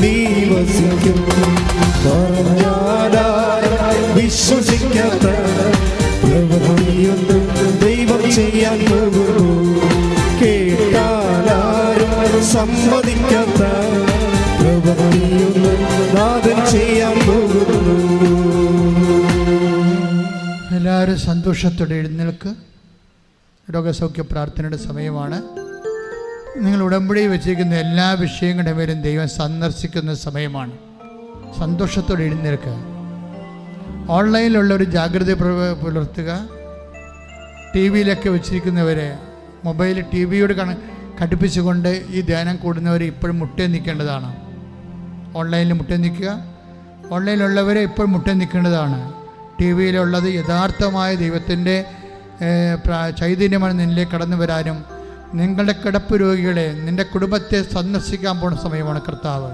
നീ വസിക്കും. വിശ്വസിക്കാത്ത പ്രവൃത്തിയൊന്നും ദൈവം ചെയ്യാൻ പോകുന്നു. കേട്ടാലാരും സമ്മതിക്കാത്ത പ്രവൃത്തിയൊന്നും നാഥൻ ചെയ്യാൻ പോകുന്നു. എല്ലാവരും സന്തോഷത്തോടെ എഴുന്നേൽക്ക്. രോഗസൗഖ്യ പ്രാർത്ഥനയുടെ സമയമാണ്. നിങ്ങൾ ഉടമ്പടി വെച്ചിരിക്കുന്ന എല്ലാ വിഷയങ്ങളുടെ മേലും ദൈവം സന്ദർശിക്കുന്ന സമയമാണ്. സന്തോഷത്തോടെ എഴുന്നേൽക്കുക. ഓൺലൈനിലുള്ള ഒരു ജാഗ്രത പുലർത്തുക. ടി വിയിലൊക്കെ വെച്ചിരിക്കുന്നവരെ മൊബൈൽ ടി വിയോട് ഘടിപ്പിച്ചുകൊണ്ട് ഈ ധ്യാനം കൂടുന്നവരെ ഇപ്പോഴും മുട്ടേ നിൽക്കേണ്ടതാണ്. ഓൺലൈനിൽ മുട്ടേ നിൽക്കുക. ഓൺലൈനിലുള്ളവരെ ഇപ്പോഴും മുട്ടേ നിൽക്കേണ്ടതാണ്. ടി വിയിലുള്ളത് യഥാർത്ഥമായ ദൈവത്തിൻ്റെ ചൈതന്യമാണ് നിന്നിലേക്ക് കടന്നു വരാനും നിങ്ങളുടെ കിടപ്പ് രോഗികളെ, നിൻ്റെ കുടുംബത്തെ സന്ദർശിക്കാൻ പോകുന്ന സമയമാണ് കർത്താവ്.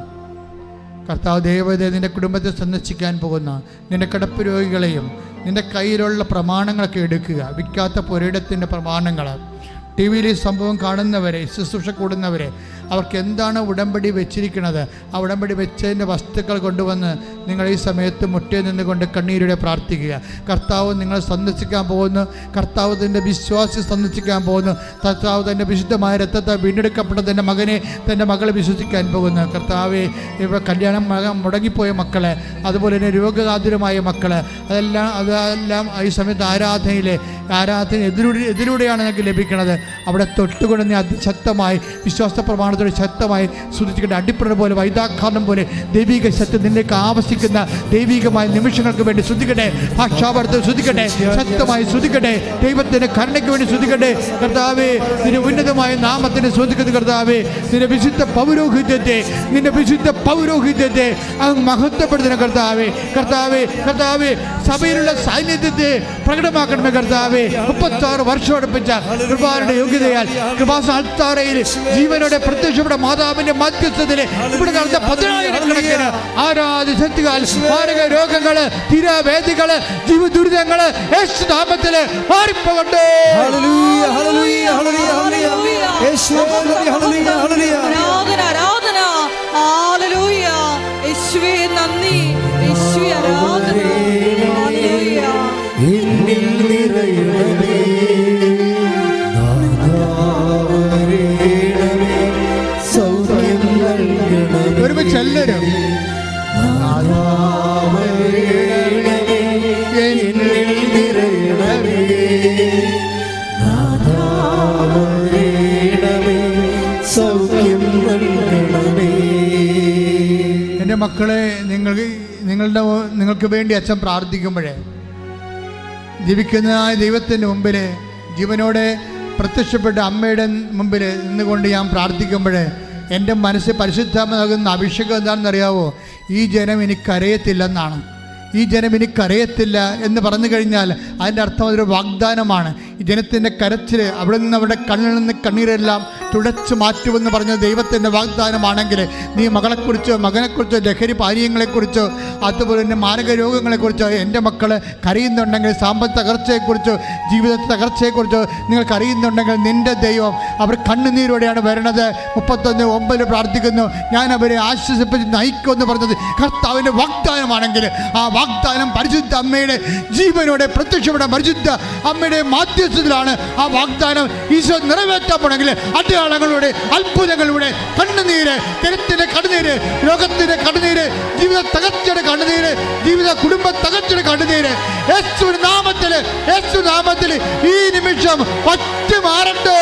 ദൈവത്തെ നിൻ്റെ കുടുംബത്തെ സന്ദർശിക്കാൻ പോകുന്ന നിൻ്റെ കിടപ്പ് രോഗികളെയും നിൻ്റെ കയ്യിലുള്ള പ്രമാണങ്ങളൊക്കെ എടുക്കുക. വിൽക്കാത്ത പുരയിടത്തിൻ്റെ പ്രമാണങ്ങൾ, ടി വിയിൽ ഈ സംഭവം കാണുന്നവരെ, ശുശ്രൂഷ കൂടുന്നവരെ, അവർക്ക് എന്താണ് ഉടമ്പടി വെച്ചിരിക്കുന്നത്, ആ ഉടമ്പടി വെച്ചതിൻ്റെ വസ്തുക്കൾ കൊണ്ടുവന്ന് നിങ്ങൾ ഈ സമയത്ത് മുട്ടേ നിന്നുകൊണ്ട് കണ്ണീരോടെ പ്രാർത്ഥിക്കുക. കർത്താവ് നിങ്ങളെ സന്ദർശിക്കാൻ പോകുന്നു. കർത്താവ് തൻ്റെ വിശ്വാസി സന്ദർശിക്കാൻ പോകുന്നു. കർത്താവ് തൻ്റെ വിശുദ്ധമായ രക്തത്തെ വീണ്ടെടുക്കപ്പെട്ട തൻ്റെ മകനെ, തൻ്റെ മകളെ വിശ്വസിക്കാൻ പോകുന്നു. കർത്താവെ, ഇവ കല്യാണം മുടങ്ങിപ്പോയ മക്കളെ, അതുപോലെ തന്നെ രോഗാതുരമായ മക്കളെ, അതെല്ലാം ഈ സമയത്ത് ആരാധന എതിലൂടെയാണ് നിങ്ങൾക്ക് ലഭിക്കുന്നത്. അവിടെ തൊട്ടുകൊണ്ട് നീ അതിശക്തമായി വിശ്വാസ പ്രമാണത്തോടെ ശക്തമായി സ്തുതിച്ചിട്ട് അടിപ്പട പോലെ വൈദാഘാതം പോലെ ദൈവിക ശക്തി നിന്നിലേക്ക് ആവശ്യിക്കുന്ന ദൈവികമായ നിമിഷങ്ങൾക്ക് വേണ്ടി സ്തുതിക്കട്ടെ. ഭാഷാപരത്തിൽ സ്തുതിക്കട്ടെ, ശക്തമായി സ്തുതിക്കട്ടെ. ദൈവത്തിൻ്റെ കരുണയ്ക്ക് വേണ്ടി സ്തുതിക്കട്ടെ. കർത്താവേ, നിന്റെ ഉന്നതമായ നാമത്തിന് സ്തുതിക്കുന്ന കർത്താവേ, നിന്റെ വിശുദ്ധ പൗരോഹിത്യത്തെ അങ്ങ് മഹത്വപ്പെടുത്തുന്ന കർത്താവേ. കർത്താവേ, സഭയിലുള്ള സാന്നിധ്യത്തെ പ്രകടമാക്കണമേ കർത്താവേ. 36 വർഷം അടുപ്പിച്ച കൃപാരുടെ യോഗ്യതയാൽ കൃപാസാൽത്താരയിൽ ജീവനോടെ പ്രത്യക്ഷപ്പെട്ട മാതാവിന്റെ മധ്യസ്ഥതയിൽ ഇവിടെ നടന്ന 10,000 ആരാധശക്തികൾ, മാരക രോഗങ്ങള്, തീരാവേദികള്, ജീവദുരിതങ്ങള് യേശുനാമത്തില് മാറിപ്പോകട്ടെ. ഒരുമിച്ച് എല്ലാവരും എൻ്റെ മക്കളെ, നിങ്ങൾക്ക് വേണ്ടി അച്ഛൻ പ്രാർത്ഥിക്കുമ്പോഴേ ജീവിക്കുന്നതായ ദൈവത്തിൻ്റെ മുമ്പിൽ ജീവനോടെ പ്രത്യക്ഷപ്പെട്ട അമ്മയുടെ മുമ്പിൽ നിന്നുകൊണ്ട് ഞാൻ പ്രാർത്ഥിക്കുമ്പോൾ എൻ്റെ മനസ്സ് പരിശുദ്ധാത്മ നൽകുന്ന അഭിഷേകം എന്താണെന്നറിയാവോ? ഈ ജനം എനിക്കറിയത്തില്ലെന്നാണ്. ഈ ജനം എനിക്കറിയത്തില്ല എന്ന് പറഞ്ഞു കഴിഞ്ഞാൽ അതിൻ്റെ അർത്ഥം അതൊരു വാഗ്ദാനമാണ്. ഈ ജനത്തിൻ്റെ കരച്ചിൽ അവിടെ നിന്ന് അവരുടെ കണ്ണിൽ നിന്ന് കണ്ണീരെല്ലാം തുടച്ചു മാറ്റുമെന്ന് പറഞ്ഞ ദൈവത്തിൻ്റെ വാഗ്ദാനമാണെങ്കിൽ നീ മകളെക്കുറിച്ചോ മകനെക്കുറിച്ചോ ലഹരി പാനീയങ്ങളെക്കുറിച്ചോ അതുപോലെ തന്നെ മാരക രോഗങ്ങളെക്കുറിച്ചോ എൻ്റെ മക്കൾ കരയുന്നുണ്ടെങ്കിൽ, സാമ്പത്തിക തകർച്ചയെക്കുറിച്ചോ ജീവിത തകർച്ചയെക്കുറിച്ചോ നിങ്ങൾക്ക് അറിയുന്നുണ്ടെങ്കിൽ നിൻ്റെ ദൈവം അവർ കണ്ണുനീരോടെയാണ് വരണത്. 31:9 പ്രാർത്ഥിക്കുന്നു, ഞാൻ അവരെ ആശ്വസിപ്പിച്ച് നയിക്കുമെന്ന് പറഞ്ഞത് കർത്താവിൻ്റെ വാഗ്ദാനമാണെങ്കിൽ ആ വാഗ്ദാനം പരിശുദ്ധ അമ്മയുടെ ജീവനോടെ പ്രത്യക്ഷപ്പെട്ട പരിശുദ്ധ അമ്മയുടെ മാധ്യസ്ഥത്തിലാണ് ആ വാഗ്ദാനം ഈശോ നിറവേറ്റാൻ പോണെങ്കിൽ അടയാളങ്ങളുടെ അത്ഭുതങ്ങളുടെ കണ്ണുനീര്, കരുത്തിൻ്റെ കണ്ണുനീര്, രോഗത്തിൻ്റെ കണ്ണുനീര്, ജീവിത തകർച്ചയുടെ കണ്ണുനീര്, ജീവിത കുടുംബ തകർച്ചയുടെ കണ്ണുനീര് യേശു നാമത്തിൽ ഈ നിമിഷം പറ്റി മാറട്ടെ.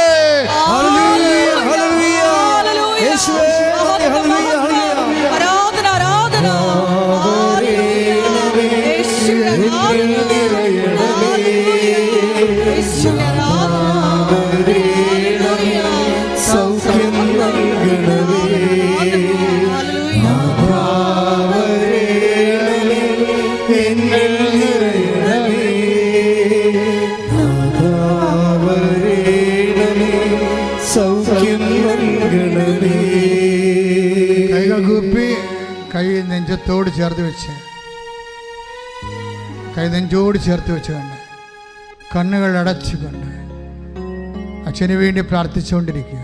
നെഞ്ചത്തോട് ചേർത്ത് വെച്ച്, കൈ നെഞ്ചോട് ചേർത്ത് വെച്ചുകൊണ്ട് കണ്ണുകൾ അടച്ചുകൊണ്ട് അച്ഛന് വേണ്ടി പ്രാർത്ഥിച്ചുകൊണ്ടിരിക്കുക.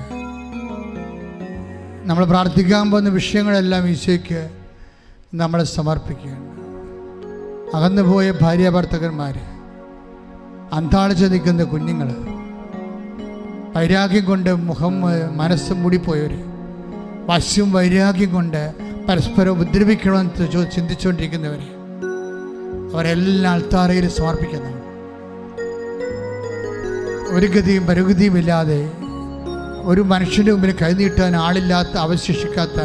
നമ്മൾ പ്രാർത്ഥിക്കാൻ പോകുന്ന വിഷയങ്ങളെല്ലാം ഈശോയ്ക്ക് നമ്മളെ സമർപ്പിക്കുകയാണ്. അകന്നുപോയ ഭാര്യാഭർത്തകന്മാർ, അന്താളിച്ച് നിൽക്കുന്ന കുഞ്ഞുങ്ങൾ, വൈരാഗ്യം കൊണ്ട് മനസ്സ് മൂടിപ്പോയവർ, വശ്യവും വൈരാഗ്യം കൊണ്ട് പരസ്പരം ഉപദ്രവിക്കണമെന്ന് ചിന്തിച്ചുകൊണ്ടിരിക്കുന്നവർ, അവരെല്ലാം അൾത്താരയിൽ സമർപ്പിക്കുന്നതാണ്. ഒരു ഗതിയും പരുഗതിയുമില്ലാതെ ഒരു മനുഷ്യൻ്റെ മുമ്പിൽ കൈനീട്ടാൻ ആളില്ലാത്ത, അവശേഷിക്കാത്ത,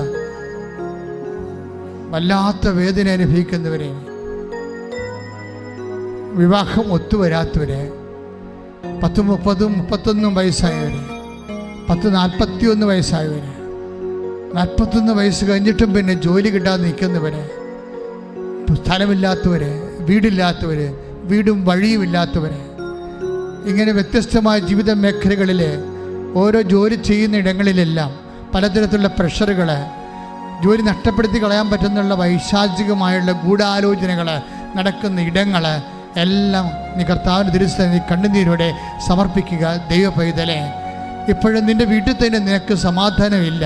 വല്ലാത്ത വേദന അനുഭവിക്കുന്നവരെ, വിവാഹം ഒത്തുവരാത്തവരെ, 10, 30, 31 വയസ്സായവർ, 10, 41 വയസ്സായവർ, 41 വയസ്സ് കഴിഞ്ഞിട്ടും പിന്നെ ജോലി കിട്ടാതെ നിൽക്കുന്നവർ, സ്ഥലമില്ലാത്തവർ, വീടില്ലാത്തവർ, വീടും വഴിയുമില്ലാത്തവർ, ഇങ്ങനെ വ്യത്യസ്തമായ ജീവിത മേഖലകളിൽ ഓരോ ജോലി ചെയ്യുന്ന ഇടങ്ങളിലെല്ലാം പലതരത്തിലുള്ള പ്രഷറുകൾ, ജോലി നഷ്ടപ്പെടുത്തി കളയാൻ പറ്റുന്നുള്ള വൈശാചികമായുള്ള ഗൂഢാലോചനകൾ നടക്കുന്ന ഇടങ്ങൾ എല്ലാം നീ കർത്താവിൻ്റെ തിരുസന്നിധി കണ്ണുനീരോടെ സമർപ്പിക്കുക. ദൈവ പൈതലേ, ഇപ്പോഴും നിൻ്റെ വീട്ടിൽ തന്നെ നിനക്ക് സമാധാനമില്ല.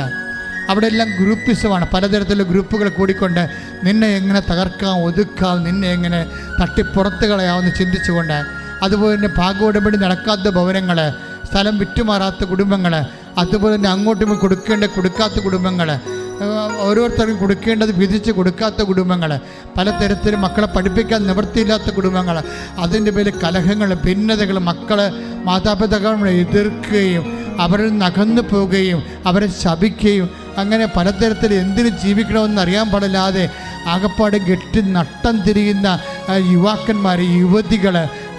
അവിടെ എല്ലാം ഗ്രൂപ്പിസമാണ്. പലതരത്തിലുള്ള ഗ്രൂപ്പുകൾ കൂടിക്കൊണ്ട് നിന്നെ എങ്ങനെ തകർക്കാം, ഒതുക്കാം, നിന്നെ എങ്ങനെ തട്ടിപ്പുറത്ത് കളയാമെന്ന് ചിന്തിച്ചുകൊണ്ട്, അതുപോലെ തന്നെ ഭാഗോടമ്പടി നടക്കാത്ത ഭവനങ്ങൾ, സ്ഥലം വിറ്റുമാറാത്ത കുടുംബങ്ങൾ, അതുപോലെ തന്നെ അങ്ങോട്ടും കൊടുക്കാത്ത കുടുംബങ്ങൾ, ഓരോരുത്തർക്കും കൊടുക്കേണ്ടത് വിധിച്ച് കൊടുക്കാത്ത കുടുംബങ്ങൾ, പലതരത്തിലും മക്കളെ പഠിപ്പിക്കാൻ നിവൃത്തിയില്ലാത്ത കുടുംബങ്ങൾ, അതിൻ്റെ പേരിൽ കലഹങ്ങൾ, ഭിന്നതകൾ, മക്കൾ മാതാപിതാക്കളെ എതിർക്കുകയും അവരിൽ നിന്ന് അകന്നു പോവുകയും അവരെ ശപിക്കുകയും, അങ്ങനെ പലതരത്തിൽ എന്തിനു ജീവിക്കണമെന്ന് അറിയാൻ പാടില്ലാതെ ആകപ്പാട് കെട്ടി നട്ടം തിരിയുന്ന യുവാക്കന്മാർ, യുവതികൾ,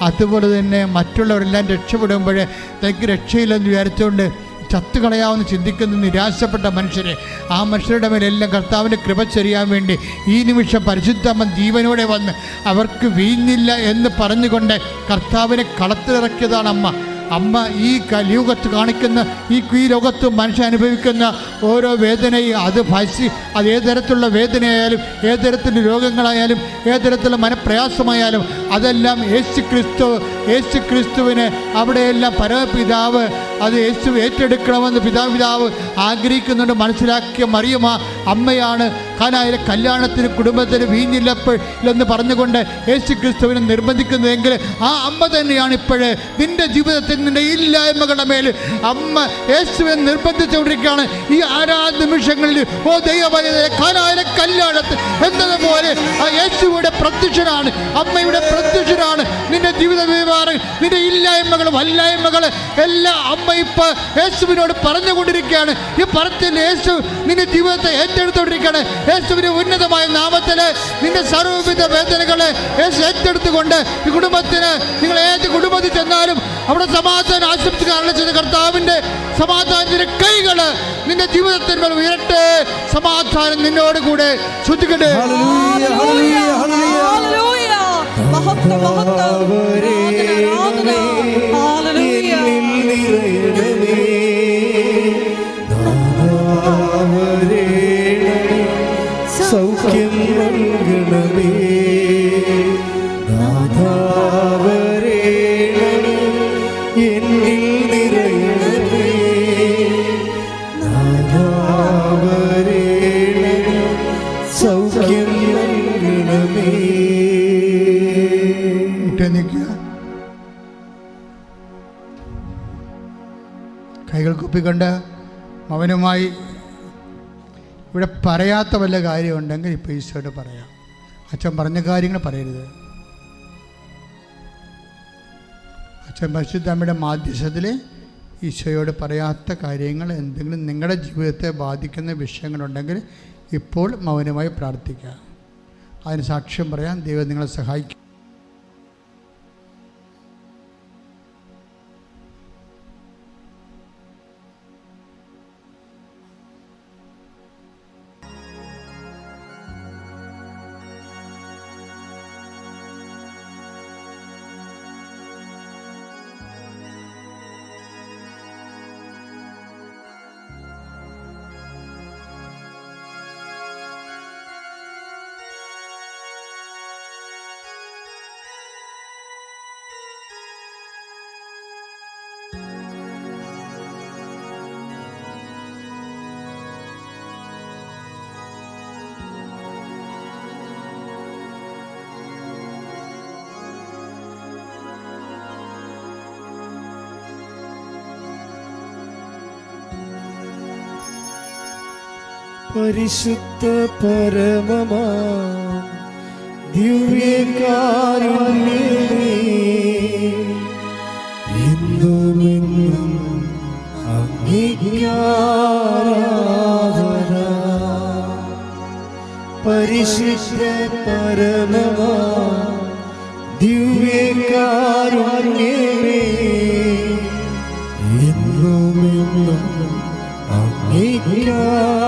അതുപോലെ തന്നെ മറ്റുള്ളവരെല്ലാം രക്ഷപ്പെടുമ്പോൾ തനിക്ക് രക്ഷയില്ലെന്ന് വിചാരിച്ചുകൊണ്ട് ചത്തുകളയാമെന്ന് ചിന്തിക്കുന്ന നിരാശപ്പെട്ട മനുഷ്യരെ, ആ മനുഷ്യരുടെ മേലെല്ലാം കർത്താവിൻ്റെ കൃപ ചൊരിയാൻ വേണ്ടി ഈ നിമിഷം പരിശുദ്ധമ്മ ജീവനോടെ വന്ന് അവർക്ക് വീഞ്ഞില്ല എന്ന് പറഞ്ഞുകൊണ്ട് കർത്താവിനെ കളത്തിലിറക്കിയതാണ് അമ്മ. അമ്മ ഈ കലിയുഗത്ത് കാണിക്കുന്ന ഈ ലോകത്ത് മനുഷ്യൻ അനുഭവിക്കുന്ന ഓരോ വേദനയും, അത് ഏത് തരത്തിലുള്ള വേദനയായാലും, ഏത് തരത്തിലുള്ള രോഗങ്ങളായാലും, ഏത് തരത്തിലുള്ള മനപ്രയാസമായാലും, അതെല്ലാം യേശു ക്രിസ്തുവിന് അവിടെയെല്ലാം പരമപിതാവ് അത് യേശു ഏറ്റെടുക്കണമെന്ന് പിതാവ് ആഗ്രഹിക്കുന്നുണ്ട്. മനസ്സിലാക്കിയ മറിയമ്മ അമ്മയാണ് കാനായിലെ കല്യാണത്തിന് കുടുംബത്തിന് വീഞ്ഞില്ലെന്ന് പറഞ്ഞുകൊണ്ട് യേശു ക്രിസ്തുവിനെ നിർബന്ധിക്കുന്നതെങ്കിൽ ആ അമ്മ തന്നെയാണ് ഇപ്പോഴേ നിൻ്റെ ജീവിതത്തിൽ നിൻ്റെ ഇല്ലായ്മകളുടെ മേൽ അമ്മ യേശുവിനെ നിർബന്ധിച്ചുകൊണ്ടിരിക്കുകയാണ്. ഈ നിമിഷങ്ങളിൽ ഓ ദൈവമേ, കാനായിലെ കല്യാണത്തിൽ എന്നതുപോലെ ആ യേശുവിടെ പ്രത്യക്ഷനാണ്, അമ്മയുടെ പ്രത്യക്ഷനാണ്. നിന്റെ ജീവിത വ്യവഹാരം, നിന്റെ ഇല്ലായ്മകൾ, വല്ലായ്മകൾ എല്ലാം അമ്മ ഇപ്പൊ യേശുവിനോട് പറഞ്ഞുകൊണ്ടിരിക്കുകയാണ്. ഈ പറത്തിൽ യേശു നിന്റെ ജീവിതത്തെ ഏറ്റെടുത്തുകൊണ്ടിരിക്കുകയാണ്. യേശുവിന്റെ ഉന്നതമായ നാമത്തിൽ നിന്റെ സർവ്വവിധ വേദനകളെ യേശു ഏറ്റെടുത്തുകൊണ്ട് ഈ കുടുംബത്തിന്, നിങ്ങൾ ഏത് കുടുംബത്തിൽ ചെന്നാലും അവിടെ സമാധാനം ആശംസിക്കാനുള്ള ചെയ്ത കർത്താവിന്റെ സമാധാനത്തിന്റെ കൈകൾ നിന്റെ ജീവിതത്തിന്മേൽ ഉയരട്ടെ. സമാധാനം നിന്നോട് കൂടെ ശ്രദ്ധിക്കട്ടെ. സൗഖ്യം നൽകണമേ, എന്നിൽ നിറയണമേ, സൗഖ്യം നൽകണമേ. കൈകൾ കുപ്പിക്കൊണ്ട് മൗനമായി ഇവിടെ പറയാത്ത വല്ല കാര്യമുണ്ടെങ്കിൽ ഇപ്പോൾ ഈശോയോട് പറയാം. അച്ഛൻ പറഞ്ഞ കാര്യങ്ങൾ പറയരുത്. അച്ഛൻ പരിശുദ്ധമ്മയുടെ മാധ്യസ്ഥത്തിൽ ഈശോയോട് പറയാത്ത കാര്യങ്ങൾ, എന്തെങ്കിലും നിങ്ങളുടെ ജീവിതത്തെ ബാധിക്കുന്ന വിഷയങ്ങളുണ്ടെങ്കിൽ ഇപ്പോൾ മൗനമായി പ്രാർത്ഥിക്കുക. അതിന് സാക്ഷ്യം പറയാൻ ദൈവം നിങ്ങളെ സഹായിക്കും. പരിശുദ്ധ പരമമാ ദിവ്യകാരുണ്യമേ, എന്നുമെന്നും അങ്ങേക്കാരാധന. പരിശുദ്ധ പരമമാ ദിവ്യകാരുണ്യമേ, എന്നുമെന്നും അങ്ങേക്കാരാധന.